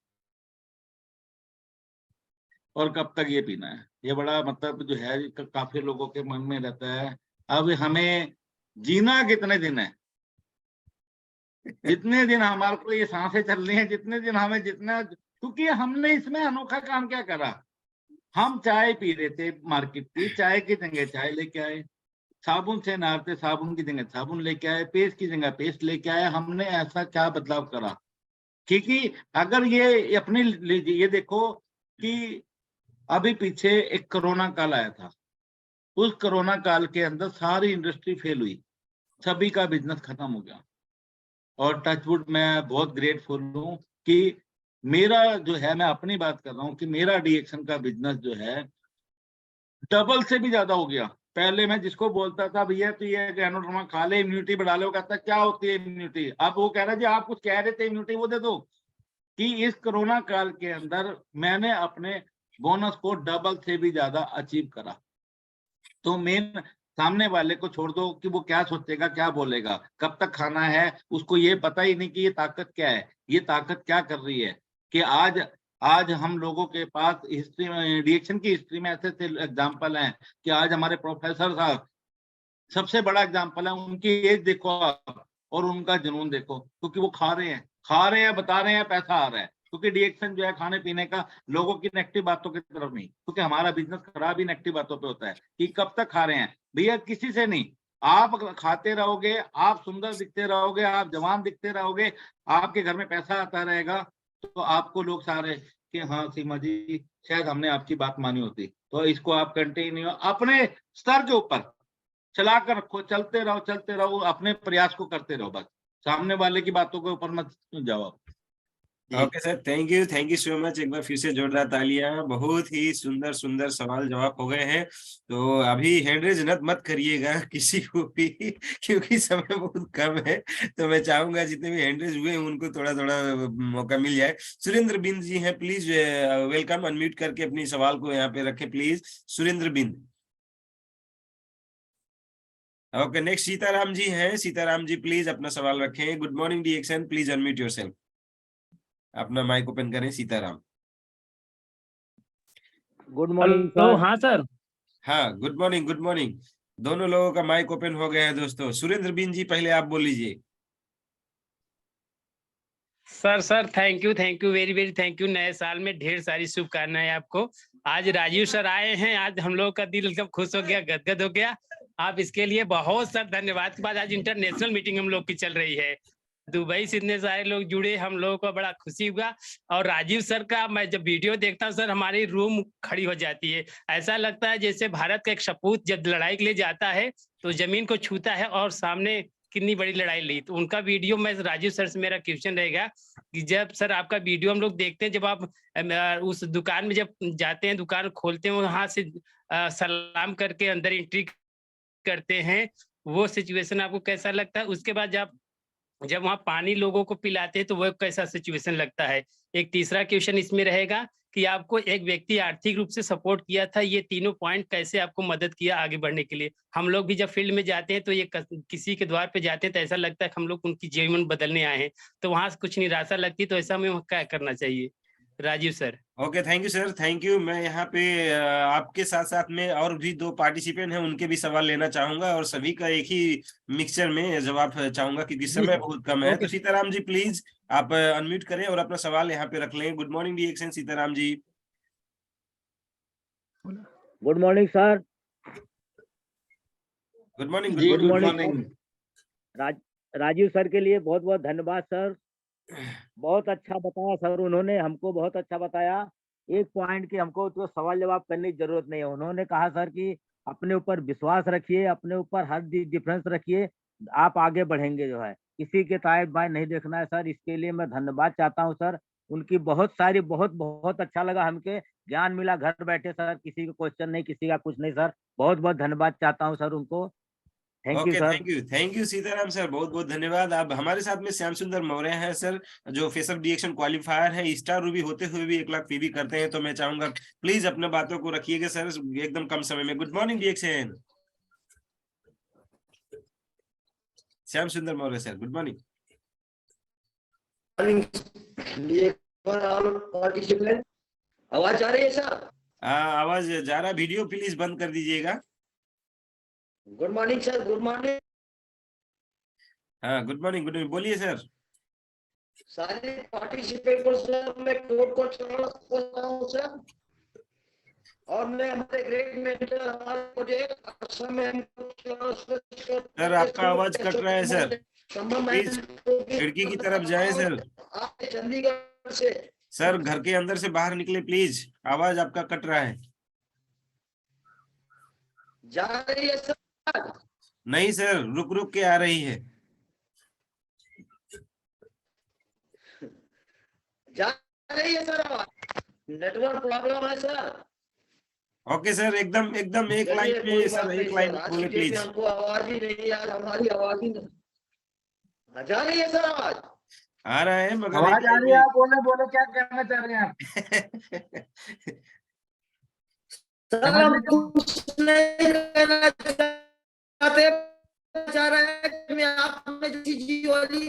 और कब तक ये पीना है, ये बड़ा मतलब जो है काफी लोगों के मन में रहता है। अब हमें जीना कितने दिन है? जितने दिन हमारे को ये सांसें चलनी है, जितने दिन हमें जितना, क्योंकि हमने इसमें अनोखा काम क्या करा, हम चाय पी रहे थे मार्केट की, चाय की जगह चाय लेके आए, साबुन से नहाते साबुन की जगह साबुन लेके आए, पेस्ट की जगह पेस्ट लेके आए। हमने ऐसा क्या बदलाव करा? क्योंकि अगर ये अपने ये देखो कि अभी पीछे एक कोरोना काल आया था, उस कोरोना काल के अंदर सारी इंडस्ट्री फेल हुई, सभी का बिजनेस खत्म हो गया। और टचवुड मैं बहुत ग्रेटफुल हूँ कि मेरा जो है, मैं अपनी बात कर रहा हूँ कि मेरा डीएक्शन का बिजनेस जो है डबल से भी ज्यादा हो गया। पहले मैं जिसको बोलता था भैया तो ये ग्रेनोडर्मा खा ले, इम्यूनिटी बढ़ा ले, वो कहता क्या होती है इम्यूनिटी, अब वो कह रहा जी आप कुछ कह रहे थे इम्यूनिटी वो दे दो। कि इस कोरोना काल के अंदर मैंने अपने बोनस को डबल से भी ज्यादा अचीव करा। तो मेन सामने वाले को छोड़ दो कि वो क्या सोचेगा, क्या बोलेगा, कब तक खाना है, उसको ये पता ही नहीं कि ये ताकत क्या है, ये ताकत क्या कर रही है। कि आज हम लोगों के पास हिस्ट्री में, रिएक्शन की हिस्ट्री में ऐसे ऐसे एग्जाम्पल हैं कि आज हमारे प्रोफेसर साहब सबसे बड़ा एग्जाम्पल है, उनकी एज देखो आप और उनका जुनून देखो, क्योंकि वो खा रहे हैं, बता रहे हैं, पैसा आ रहा है। क्योंकि डिएक्शन जो है खाने पीने का, लोगों की नेगेटिव बातों की तरफ नहीं, क्योंकि हमारा बिजनेस खराब ही नेगेटिव बातों पे होता है कि कब तक खा रहे हैं। भैया किसी से नहीं, आप खाते रहोगे, आप सुंदर दिखते रहोगे, आप जवान दिखते रहोगे, आपके घर में पैसा आता रहेगा, तो आपको लोग सारे कि हाँ सीमा जी शायद हमने आपकी बात मानी होती। तो इसको आप कंटिन्यू अपने स्तर के ऊपर चला कर रखो, चलते रहो, अपने प्रयास को करते रहो, बस सामने वाले की बातों के ऊपर मत जाओ। Okay sir, thank you so much. एक बार फिर से जोरदार तालियां। बहुत ही सुंदर सुंदर सवाल जवाब हो गए हैं। तो अभी हैंड रेज मत करिएगा किसी को भी क्योंकि समय बहुत कम है। तो मैं चाहूंगा जितने भी हैंड रेज हुए हैं उनको थोड़ा थोड़ा मौका मिल जाए। सुरेंद्र बिंद जी हैं, प्लीज वेलकम। अनम्यूट करके अपनी सवाल को यहाँ पे रखें please, Surendra Bind. Okay, next Sitaram ji हैं। सीताराम जी प्लीज अपना सवाल रखें। Good morning DXN, please unmute yourself. अपना माइक ओपन करें सीताराम। गुड मॉर्निंग तो सर। हाँ सर। हाँ, गुड मॉर्निंग, गुड मॉर्निंग। दोनों लोगों का माइक ओपन हो गया है दोस्तों। सुरेंद्र बिन जी पहले आप बोल लीजिए। Sir thank you very very thank you. नए साल में ढेर सारी शुभकामनाएं आपको। आज राजीव सर आए हैं, आज हम लोग का दिल एकदम खुश हो गया, गदगद हो गया। आप इसके लिए बहुत सारा धन्यवाद के बाद आज इंटरनेशनल मीटिंग हम लोग की चल रही है, दुबई से इतने सारे लोग जुड़े, हम लोगों को बड़ा खुशी हुआ। और राजीव सर का मैं जब वीडियो देखता हूँ सर, हमारी रूम खड़ी हो जाती है। ऐसा लगता है जैसे भारत का एक सपूत जब लड़ाई के लिए जाता है तो जमीन को छूता है और सामने कितनी बड़ी लड़ाई ली। तो उनका वीडियो, मैं राजीव सर से मेरा क्वेश्चन रहेगा कि जब सर आपका वीडियो हम लोग देखते हैं, जब आप उस दुकान में जब जाते हैं, दुकान खोलते हैं, वहां से सलाम करके अंदर एंट्री करते हैं, वो सिचुएशन आपको कैसा लगता है? उसके बाद जब वहाँ पानी लोगों को पिलाते हैं तो वो कैसा सिचुएशन लगता है? एक तीसरा क्वेश्चन इसमें रहेगा कि आपको एक व्यक्ति आर्थिक रूप से सपोर्ट किया था, ये तीनों पॉइंट कैसे आपको मदद किया आगे बढ़ने के लिए? हम लोग भी जब फील्ड में जाते हैं तो ये किसी के द्वार पे जाते हैं तो ऐसा लगता है कि हम लोग उनकी जीवन बदलने आए हैं, तो वहां से कुछ निराशा लगती है, तो ऐसा में क्या करना चाहिए? Rajiv sir. Okay, thank you sir, thank you. मैं यहाँ पे आपके साथ साथ में और भी 2 पार्टिसिपेंट हैं, उनके भी सवाल लेना चाहूंगा और सभी का एक ही मिक्सचर में जवाब चाहूंगा क्योंकि समय बहुत कम है। तो सीताराम जी प्लीज आप अनम्यूट करें और अपना सवाल यहाँ पे रख लें। Good morning DXN Sitaram ji. Good morning sir. Good morning. जी, गुड मॉर्निंग। राजीव सर के लिए बहुत बहुत धन्यवाद सर, बहुत अच्छा बताया सर, उन्होंने हमको बहुत अच्छा बताया। एक पॉइंट की हमको तो सवाल जवाब करने की जरूरत नहीं है। उन्होंने कहा सर कि अपने ऊपर विश्वास रखिए, अपने ऊपर हर डिफरेंस रखिए, आप आगे बढ़ेंगे। जो है किसी के ताए बाएं नहीं देखना है सर, इसके लिए मैं धन्यवाद चाहता हूँ सर। उनकी बहुत सारी बहुत अच्छा लगा, हमके ज्ञान मिला घर बैठे सर, किसी का क्वेश्चन नहीं, किसी का कुछ नहीं सर। बहुत बहुत धन्यवाद चाहता हूँ सर उनको। Thank you okay, sir. Thank you Sitaram sir, बहुत बहुत धन्यवाद। अब हमारे साथ में श्याम सुंदर मौर्य हैं सर, जो फेसअप डीएक्शन क्वालिफायर है, स्टार रूबी होते हुए भी 1 लाख फी भी करते हैं। तो मैं चाहूंगा प्लीज अपने बातों को रखिएगा सर एकदम कम समय में। गुड मॉर्निंग डीएक्शन श्याम सुंदर मौर्य सर, गुड मॉर्निंग। आवाज आ रही है सर? आवाज जा रहा, वीडियो प्लीज बंद कर दीजिएगा। Good morning sir, good morning. हाँ, गुड मॉर्निंग, बोलिए सर। सारे पार्टिसिपेंट को सर मैं कोड को चलाना हूँ सर, और मैं हमारे ग्रेड मेंटर हमारे प्रोजेक्ट सर आपका आवाज कट रहा है सर, प्लीज खिड़की की तरफ जाए सर। चंडीगढ़ से सर घर के अंदर से बाहर निकले प्लीज, आवाज आपका कट रहा है। जा रही है सर? नहीं सर, रुक रुक के आ रही है। जा रही है सर आवाज? नेटवर्क प्रॉब्लम है सर। ओके सर, एकदम एक लाइन पे सर, एक लाइन बोले प्लीज। हमको आवाज ही नहीं यार, हमारी आवाज ही नहीं जा रही है सर। आवाज आ रहा है मगर आवाज आ रही है, आप बोले क्या कहना चाह रहे हैं आप? सर हम कुछ नहीं कहना चाहते, चाह रहे हैं कि आप हमें जी वाली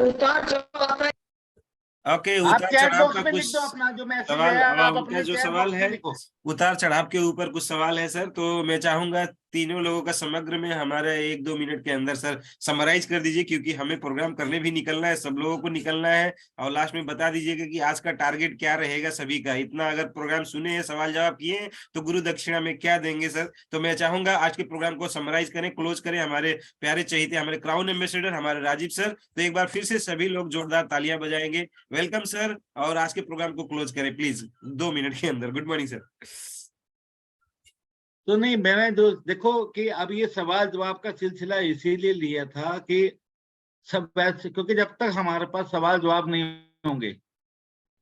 उतार चढ़ाव। ओके, उतार चढ़ाव का कुछ सवाल, उनका जो सवाल है उतार चढ़ाव के ऊपर कुछ सवाल है सर। तो मैं चाहूंगा तीनों लोगों का समग्र में हमारे 1-2 मिनट के अंदर सर समराइज कर दीजिए, क्योंकि हमें प्रोग्राम करने भी निकलना है, सब लोगों को निकलना है। और लास्ट में बता दीजिएगा कि आज का टारगेट क्या रहेगा सभी का। इतना अगर प्रोग्राम सुने हैं, सवाल जवाब किए हैं, तो गुरु दक्षिणा में क्या देंगे सर। तो मैं चाहूंगा आज के प्रोग्राम को समराइज करें, क्लोज करें। हमारे प्यारे चहेते, हमारे क्राउन एम्बेसडर हमारे राजीव सर, तो एक बार फिर से सभी लोग जोरदार तालियां बजाएंगे। वेलकम सर, और आज के प्रोग्राम को क्लोज करें प्लीज 2 मिनट के अंदर। Good morning sir. तो नहीं, मैंने जो देखो कि अब ये सवाल जवाब का सिलसिला इसीलिए लिया था कि सब, क्योंकि जब तक हमारे पास सवाल जवाब नहीं होंगे,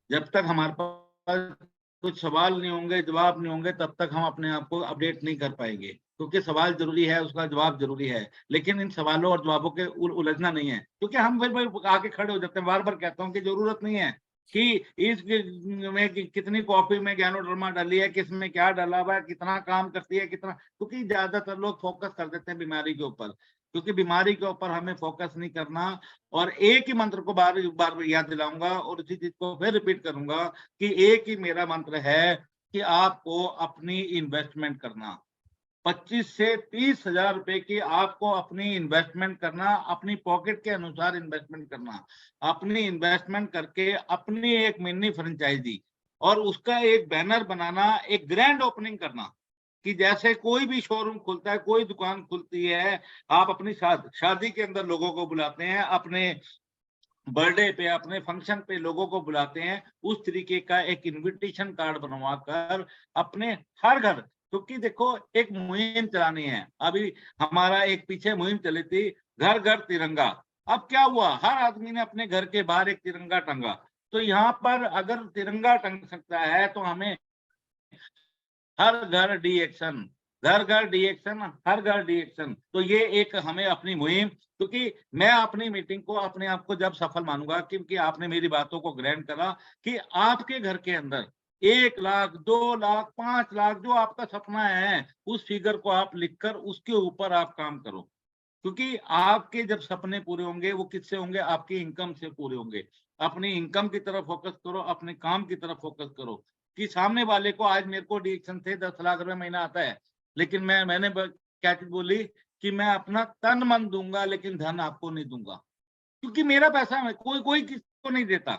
जब तक हमारे पास कुछ सवाल नहीं होंगे, जवाब नहीं होंगे, तब तक हम अपने आप को अपडेट नहीं कर पाएंगे। क्योंकि सवाल जरूरी है, उसका जवाब जरूरी है, लेकिन इन सवालों और जवाबों के उलझना नहीं है। क्योंकि हम फिर आके खड़े हो जाते हैं। बार बार कहता हूँ कि जरूरत नहीं है कि इस में कितनी कॉपी में ज्ञानोडर्मा डाली है, किस में क्या डाला हुआ है, कितना काम करती है, कितना, क्योंकि ज्यादातर लोग फोकस कर देते हैं बीमारी के ऊपर, क्योंकि बीमारी के ऊपर हमें फोकस नहीं करना। और एक ही मंत्र को बार बार याद दिलाऊंगा और इसी चीज को फिर रिपीट करूंगा कि एक ही मेरा मंत्र है कि आपको अपनी इन्वेस्टमेंट करना, 25 से 30 हजार रुपए की आपको अपनी इन्वेस्टमेंट करना, अपनी पॉकेट के अनुसार इन्वेस्टमेंट करना, अपनी इन्वेस्टमेंट करके अपनी एक मिनी फ्रेंचाइजी और उसका एक बैनर बनाना, एक ग्रैंड ओपनिंग करना कि जैसे कोई भी शोरूम खुलता है, कोई दुकान खुलती है, आप अपनी शादी के अंदर लोगों को बुलाते हैं, अपने बर्थडे पे, अपने फंक्शन पे लोगों को बुलाते हैं, उस तरीके का एक इनविटेशन कार्ड बनवा कर अपने हर घर, क्योंकि देखो एक मुहिम चलानी है। अभी हमारा एक पीछे मुहिम चली थी, घर घर तिरंगा। अब क्या हुआ, हर आदमी ने अपने घर के बाहर एक तिरंगा टंगा। तो यहाँ पर अगर तिरंगा टंग सकता है तो हमें हर घर डी एक्शन, घर घर डी एक्शन, हर घर डी एक्शन। तो ये एक हमें अपनी मुहिम, क्योंकि मैं अपनी मीटिंग को, अपने आप को जब सफल मानूंगा क्योंकि आपने मेरी बातों को ग्रहण करा कि आपके घर के अंदर 1 लाख, 2 लाख, 5 लाख जो आपका सपना है, उस फिगर को आप लिखकर उसके ऊपर आप काम करो। क्योंकि आपके जब सपने पूरे होंगे वो किससे होंगे, आपकी इनकम से पूरे होंगे। अपनी इनकम की तरफ फोकस करो, अपने काम की तरफ फोकस करो। कि सामने वाले को, आज मेरे को डिएक्शन से 10 लाख रुपए महीना आता है, लेकिन मैंने क्या चीज बोली कि मैं अपना तन मन दूंगा लेकिन धन आपको नहीं दूंगा, क्योंकि मेरा पैसा मैं कोई किसको नहीं देता।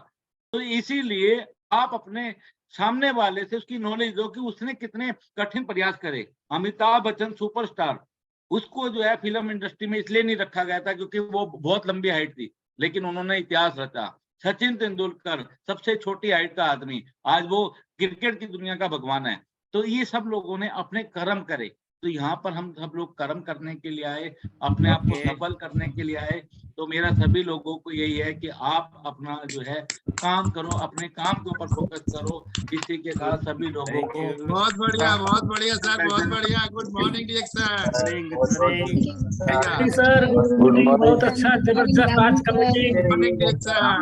तो इसीलिए आप अपने सामने वाले से उसकी नॉलेज दो कि उसने कितने कठिन प्रयास करे। अमिताभ बच्चन सुपरस्टार, उसको जो है फिल्म इंडस्ट्री में इसलिए नहीं रखा गया था क्योंकि वो बहुत लंबी हाइट थी, लेकिन उन्होंने इतिहास रचा। सचिन तेंदुलकर सबसे छोटी हाइट का आदमी, आज वो क्रिकेट की दुनिया का भगवान है। तो ये सब लोगों ने अपने कर्म करे। तो यहाँ पर हम सब लोग कर्म करने के लिए आए, अपने आप को सफल करने के लिए आए। तो मेरा सभी लोगों को यही है कि आप अपना जो है काम करो, अपने काम के ऊपर फोकस करो। इसी के साथ सभी लोगों को बहुत बढ़िया सर, बहुत बढ़िया। Good morning DXN sir, good morning. बहुत अच्छा, जबरदस्त आज का मीटिंग। मॉर्निंग डिएक्शन।